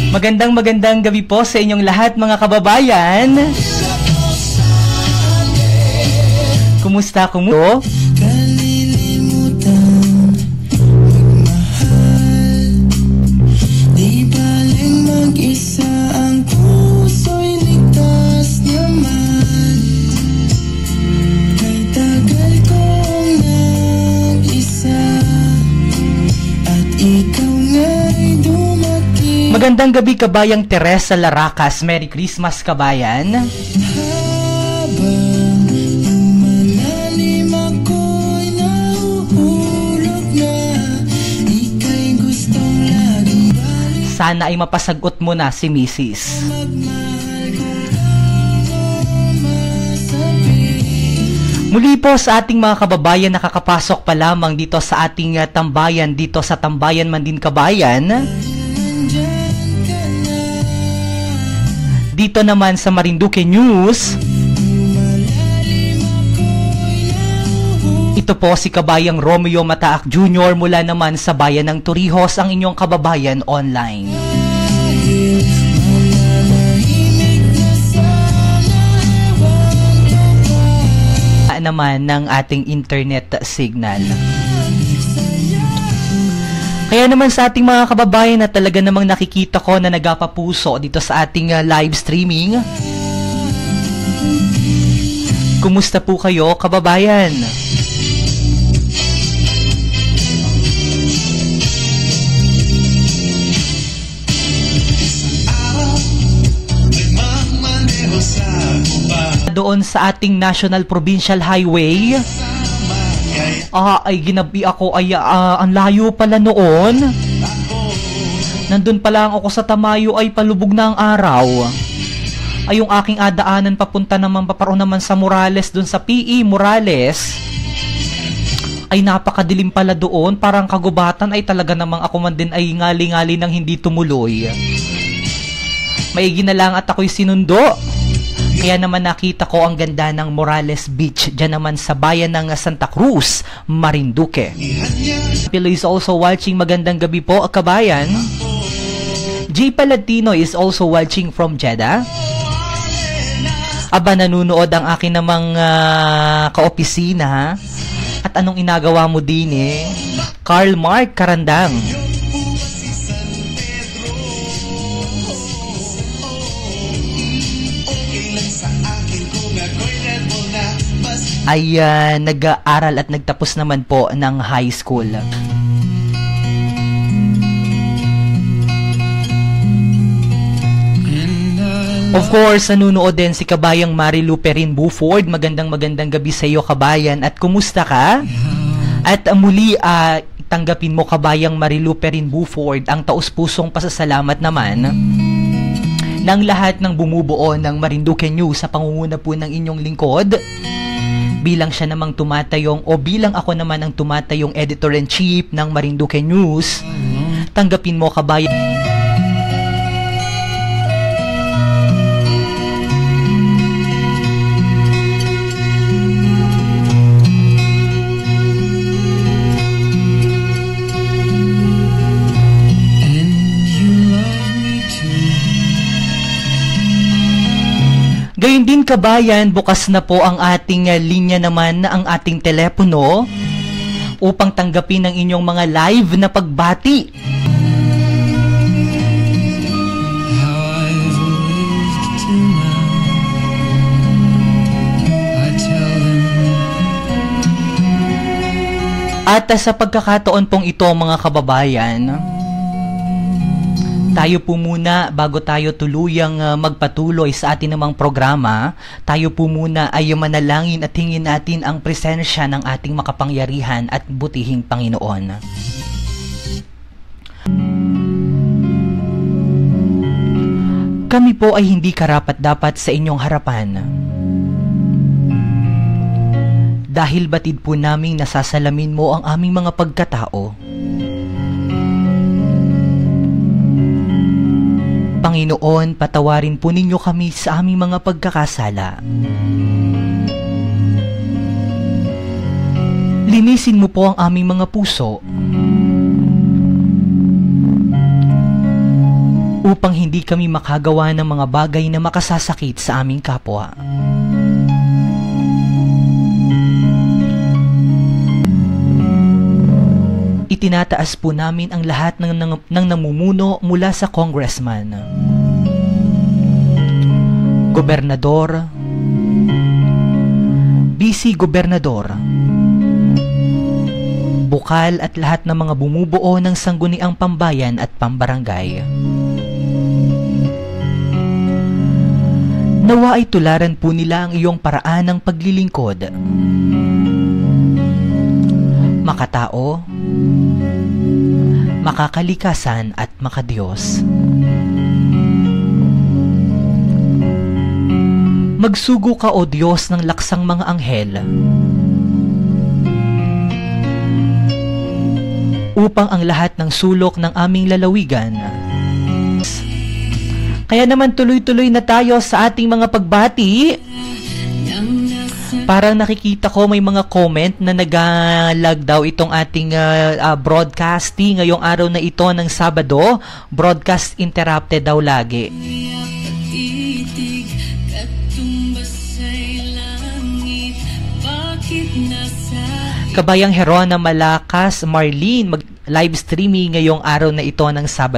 Magandang gabi po sa inyong lahat mga kababayan. Kumusta? Magandang gabi kabayang Teresa Laracas. Merry Christmas kabayan. Sana ay mapasagot mo na si Mrs. Muli po sa ating mga kababayan nakakapasok pa lamang dito sa ating tambayan, dito sa Tambayan Man Din Kabayan. Dito naman sa Marinduque News. Ito po si kabayang Romeo Mataak Jr. mula naman sa bayan ng Torrijos, ang inyong kababayan online. Naman ng ating internet signal. Kaya naman sa ating mga kababayan na talaga namang nakikita ko na nagapapuso dito sa ating live streaming. Kumusta po kayo kababayan? Doon sa ating National Provincial Highway. Ay ginabi ako ay ang layo pala noon. Nandun pala ako sa Tamayo ay palubog na ang araw. Ay yung aking adaanan papunta naman paparoon naman sa Morales, dun sa PE Morales. Ay napakadilim pala doon, parang kagubatan ay talaga namang ako man din ay ngali-ngali nang hindi tumuloy. Maigi na lang at ako'y sinundo. Kaya naman nakita ko ang ganda ng Morales Beach dyan naman sa bayan ng Santa Cruz, Marinduque. Pilo is also watching. Magandang gabi po kabayan. J. Palatino is also watching from Jeddah. Aba, nanunood ang akin namang kaopisina. At anong inagawa mo din Carl Mark Karandang. Ay nag-aaral at nagtapos naman po ng high school. Of course, nanunood din si kabayang Marilu Perin Buford. Magandang gabi sa iyo kabayan at kumusta ka? At muli tanggapin mo kabayang Marilu Perin Buford ang taus-pusong pasasalamat naman ng lahat ng bumubuo ng Marinduque News sa pangunguna po ng inyong lingkod. Bilang siya namang tumatayong o bilang ako naman ang tumatayong editor-in-chief ng Marinduque News, tanggapin mo kabayan. Gayun din kabayan, bukas na po ang ating linya naman, ang ating telepono upang tanggapin ang inyong mga live na pagbati. At sa pagkakataon pong ito mga kababayan, tayo po muna, bago tayo tuluyang magpatuloy sa atin namang programa, tayo po muna ay manalangin at hingin natin ang presensya ng ating makapangyarihan at butihing Panginoon. Kami po ay hindi karapat-dapat sa inyong harapan. Dahil batid po naming nasasalamin mo ang aming mga pagkatao. Panginoon, patawarin po ninyo kami sa aming mga pagkakasala. Linisin mo po ang aming mga puso. upang hindi kami makagawa ng mga bagay na makasasakit sa aming kapwa. Itinataas po namin ang lahat ng namumuno mula sa congressman, gobernador, vice-gobernador, bukal at lahat ng mga bumubuo ng sangguniang pambayan at pambarangay. Nawa ay tularan po nila ang iyong paraan ng paglilingkod, makatao, makakalikasan at makadiyos. Magsugo ka, O Diyos, ng laksang mga anghel, upang ang lahat ng sulok ng aming lalawigan. Kaya naman tuloy-tuloy na tayo sa ating mga pagbati. Parang nakikita ko may mga comment na nag-lag daw itong ating broadcasting ngayong araw na ito ng Sabado. Broadcast interrupted daw lagi. Kabayang Herona Malakas, Marlene, mag-live streaming ngayong araw na ito ng Sabado.